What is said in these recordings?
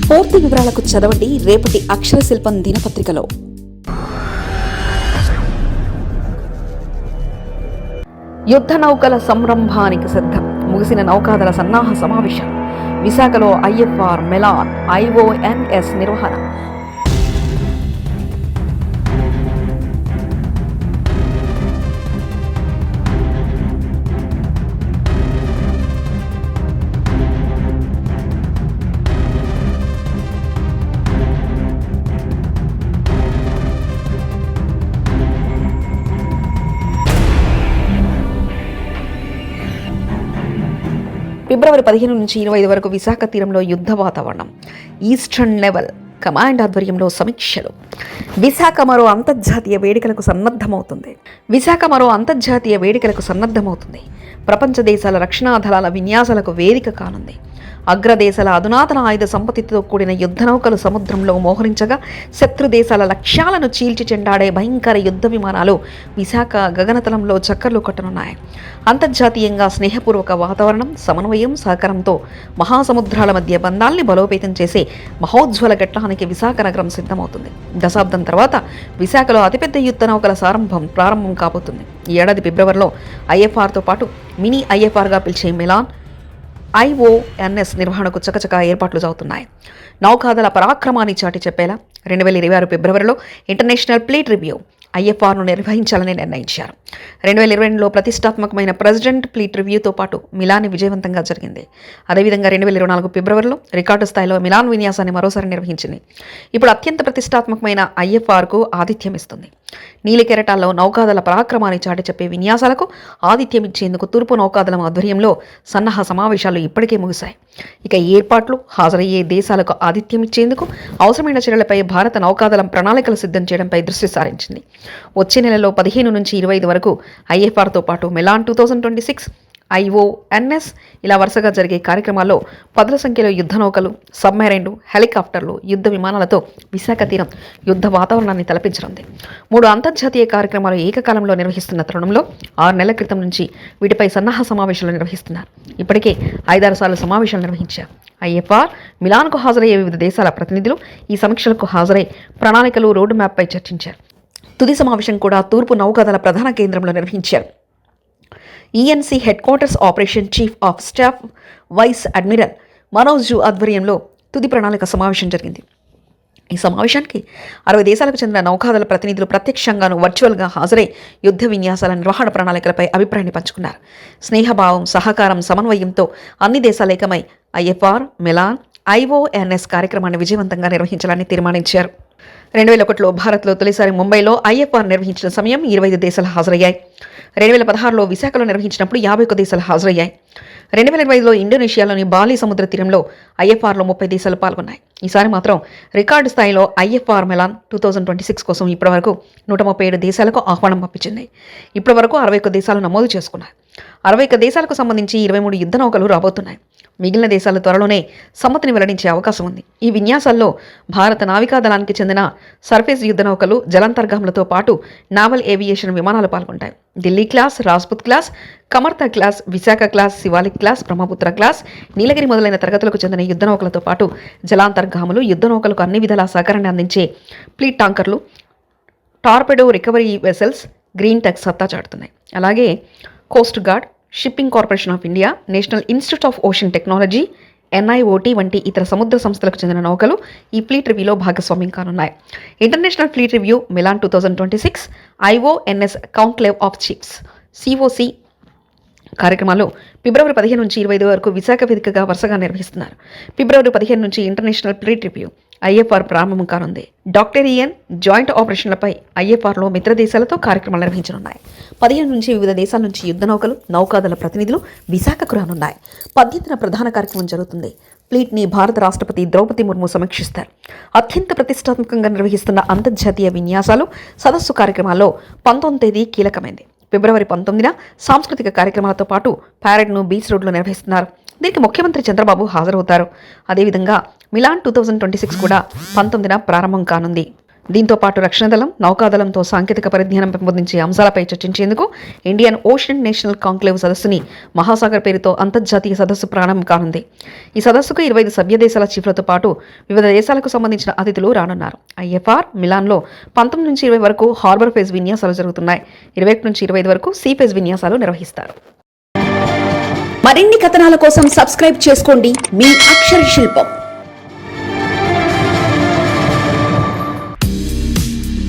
పూర్తి వివరాలకు చదవండి రేపటి అక్షర శిల్పం దినపత్రికలో. యుద్ధ నౌకల సంరంభానికి సిద్ధం. ముగిసిన నౌకాదళ సన్నాహ సమావేశం. విశాఖలో ఐఎఫ్ఆర్, మెలాన్, ఐఓఎన్ఎస్ నిర్వహణ. ఫిబ్రవరి 15 నుంచి 25 వరకు విశాఖ తీరంలో యుద్ధ వాతావరణం. ఈస్టర్న్ లెవెల్ కమాండ్ ఆధ్వర్యంలో సమీక్షలు. విశాఖ మరో అంతర్జాతీయ వేడుకలకు సన్నద్ధమవుతుంది. ప్రపంచ దేశాల రక్షణా దళాల విన్యాసాలకు వేదిక కానుంది. అగ్రదేశాల అధునాతన ఆయుధ సంపత్తితో కూడిన యుద్ధ నౌకలు సముద్రంలో మోహరించగా శత్రు దేశాల లక్ష్యాలను చీల్చి చెండాడే భయంకర యుద్ధ విమానాలు విశాఖ గగనతలంలో చక్కర్లు కొట్టనున్నాయి. అంతర్జాతీయంగా స్నేహపూర్వక వాతావరణం, సమన్వయం, సహకారంతో మహాసముద్రాల మధ్య బంధాల్ని బలోపేతం చేసే మహోజ్వల ఘట్టానికి విశాఖ నగరం సిద్ధమవుతుంది. దశాబ్దం తర్వాత విశాఖలో అతిపెద్ద యుద్ధ నౌకల ప్రారంభం కాబోతుంది. ఈ ఏడాది ఫిబ్రవరిలో ఐఎఫ్ఆర్తో పాటు మినీ ఐఎఫ్ఆర్గా పిలిచే మెలాన్, ఐఓఎన్ఎస్ నిర్వహణకు చకచకా ఏర్పాట్లు జరుగుతున్నాయి. నౌకాదళ పరాక్రమాన్ని చాటి చెప్పేలా 2026 ఫిబ్రవరిలో ఇంటర్నేషనల్ ఫ్లీట్ రివ్యూ ఐఎఫ్ఆర్ను నిర్వహించాలని నిర్ణయించారు. 2022లో ప్రతిష్టాత్మకమైన ప్రెసిడెంట్ ఫ్లీట్ రివ్యూతో పాటు మిలాన్ విజయవంతంగా జరిగింది. అదేవిధంగా 2024 ఫిబ్రవరిలో రికార్డు స్థాయిలో మిలాన్ విన్యాసాన్ని మరోసారి నిర్వహించింది. ఇప్పుడు అత్యంత ప్రతిష్టాత్మకమైన ఐఎఫ్ఆర్కు ఆతిథ్యం ఇస్తుంది. నీలి కెరటాల్లో నౌకాదళ పరాక్రమాన్ని చాటి చెప్పే విన్యాసాలకు ఆతిథ్యం ఇచ్చేందుకు తూర్పు నౌకాదళం ఆధ్వర్యంలో సన్నాహ సమావేశాలు ఇప్పటికే ముగిశాయి. ఇక ఏర్పాట్లు, హాజరయ్యే దేశాలకు ఆతిథ్యం ఇచ్చేందుకు అవసరమైన చర్యలపై భారత నౌకాదళం ప్రణాళికలు సిద్ధం చేయడంపై దృష్టి సారించింది. వచ్చే నెలలో 15 నుంచి 25 వరకు ఐఎఫ్ఆర్తో పాటు మెలాన్ 2026, ఐఓఎన్ఎస్ ఇలా వరుసగా జరిగే కార్యక్రమాల్లో పదుల సంఖ్యలో యుద్ధ నౌకలు, సబ్మెరైన్లు, హెలికాప్టర్లు, యుద్ధ విమానాలతో విశాఖ తీరం యుద్ధ వాతావరణాన్ని తలపించనుంది. 3 అంతర్జాతీయ కార్యక్రమాలు ఏకకాలంలో నిర్వహిస్తున్న తరుణంలో 6 నెలల క్రితం నుంచి వీటిపై సన్నాహ సమావేశాలు నిర్వహిస్తున్నారు. ఇప్పటికే 5-6 సార్లు సమావేశాలు నిర్వహించారు. ఐఎఫ్ఆర్, మిలాన్కు హాజరయ్యే వివిధ దేశాల ప్రతినిధులు ఈ సమీక్షలకు హాజరై ప్రణాళికలు, రోడ్డు మ్యాప్పై చర్చించారు. తుది సమావేశం కూడా తూర్పు నౌకాదళ ప్రధాన కేంద్రంలో నిర్వహించారు. ENC headquarters operation chief of staff vice admiral Manoj జూ ఆధ్వర్యంలో తుది ప్రణాళిక సమావేశం జరిగింది. ఈ సమావేశానికి 60 దేశాలకు చెందిన నౌకాదళ ప్రతినిధులు ప్రత్యక్షంగాను, వర్చువల్గా హాజరై యుద్ధ విన్యాసాల నిర్వహణ ప్రణాళికలపై అభిప్రాయాన్ని పంచుకున్నారు. స్నేహభావం, సహకారం, సమన్వయంతో అన్ని దేశాలు ఏకమై ఐఎఫ్ఆర్, మెలాన్, ఐఓఎన్ఎస్ కార్యక్రమాన్ని విజయవంతంగా నిర్వహించాలని తీర్మానించారు. 2001లో భారత్లో తొలిసారి ముంబైలో ఐఎఫ్ఆర్ నిర్వహించిన సమయం 25 దేశాలు హాజరయ్యాయి. 2016లో విశాఖలో నిర్వహించినప్పుడు 51 దేశాలు హాజరయ్యాయి. 2025లో ఇండోనేషియాలోని బాలి సముద్ర తీరంలో ఐఎఫ్ఆర్లో 30 దేశాలు పాల్గొన్నాయి. ఈసారి మాత్రం రికార్డు స్థాయిలో ఐఎఫ్ఆర్ మెలాన్ 2026 కోసం ఇప్పటివరకు 137 దేశాలకు ఆహ్వానం పంపించింది. ఇప్పటివరకు 61 దేశాలు నమోదు చేసుకున్నాయి. 61 దేశాలకు సంబంధించి 23 యుద్ధ నౌకలు రాబోతున్నాయి. మిగిలిన దేశాలు త్వరలోనే సమ్మతిని వెల్లడించే అవకాశం ఉంది. ఈ విన్యాసాల్లో భారత నావికాదళానికి చెందిన సర్ఫేస్ యుద్ధ నౌకలు, జలాంతర్గాములతో పాటు నావల్ ఏవియేషన్ విమానాలు పాల్గొంటాయి. Delhi class, Rajput class, Kamorta class, Visakha class, Shivalik class, Brahmaputra class, Nilgiri మొదలైన తరగతులకు చెందిన యుద్ధ నౌకలతో పాటు జలాంతర్గాములు, యుద్ధ నౌకలకు అన్ని విధాల సహకారాన్ని అందించే ఫ్లీట్ టాంకర్లు, torpedo recovery vessels green tech సత్తా చాటుతున్నాయి. అలాగే coast guard, shipping corporation of India, national institute of ocean technology, NIOT వంటి ఇతర సముద్ర సంస్థలకు చెందిన నౌకలు ఈ ఫ్లీట్ రివ్యూలో భాగస్వామ్యం కానున్నాయి. International fleet review Milan 2026, IONS conclave of chiefs COC కార్యక్రమాలు ఫిబ్రవరి 15 నుంచి 25 వరకు విశాఖ వేదికగా వరుసగా నిర్వహిస్తున్నారు. ఫిబ్రవరి 15 నుంచి ఇంటర్నేషనల్ ఫ్లీట్ రివ్యూ ఐఎఫ్ఆర్ ప్రారంభం కానుంది. డాక్టేరియన్ జాయింట్ ఆపరేషన్లపై ఐఎఫ్ఆర్లో మిత్ర దేశాలతో కార్యక్రమాలు నిర్వహించనున్నాయి. 15 నుంచి వివిధ దేశాల నుంచి యుద్ధ నౌకలు, నౌకాదళ ప్రతినిధులు విశాఖకు రానున్నాయి. 18న ప్రధాన కార్యక్రమం జరుగుతుంది. ఫ్లీట్ని భారత రాష్ట్రపతి ద్రౌపది ముర్ము సమీక్షిస్తారు. అత్యంత ప్రతిష్టాత్మకంగా నిర్వహిస్తున్న అంతర్జాతీయ విన్యాసాలు, సదస్సు కార్యక్రమాల్లో 19వ తేదీ కీలకమైంది. ఫిబ్రవరి 19న సాంస్కృతిక కార్యక్రమాలతో పాటు ప్యారెడ్ను బీచ్ రోడ్లో నిర్వహిస్తున్నారు. దీనికి ముఖ్యమంత్రి చంద్రబాబు హాజరవుతారు. అదేవిధంగా మిలాన్ 2026 కూడా 19న ప్రారంభం కానుంది. దీంతో పాటు రక్షణ దళం, నౌకాదళంతో సాంకేతిక పరిజ్ఞానం పెంపొందించే అంశాలపై చర్చించేందుకు ఇండియన్ ఓషన్ నేషనల్ కాంక్లేవ్ సదస్సుని మహాసాగర్ పేరుతో అంతర్జాతీయ సదస్సు ప్రారంభం కానుంది. ఈ సదస్సుకు 25 సభ్య దేశాల చీఫ్లతో పాటు వివిధ దేశాలకు సంబంధించిన అతిథులు రానున్నారు. ఐఎఫ్ఆర్ మిలాన్లో 19 నుంచి 20 వరకు హార్బర్ ఫేజ్ విన్యాసాలు జరుగుతున్నాయి. 21 నుంచి 25 వరకు సీ ఫేజ్ విన్యాసాలు నిర్వహిస్తారు. మరిన్ని కథనాల కోసం సబ్స్క్రైబ్ చేసుకోండి మీ అక్షర శిల్పం.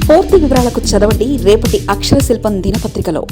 పూర్తి వివరాలకు చదవండి రేపటి అక్షర శిల్పం దినపత్రికలో.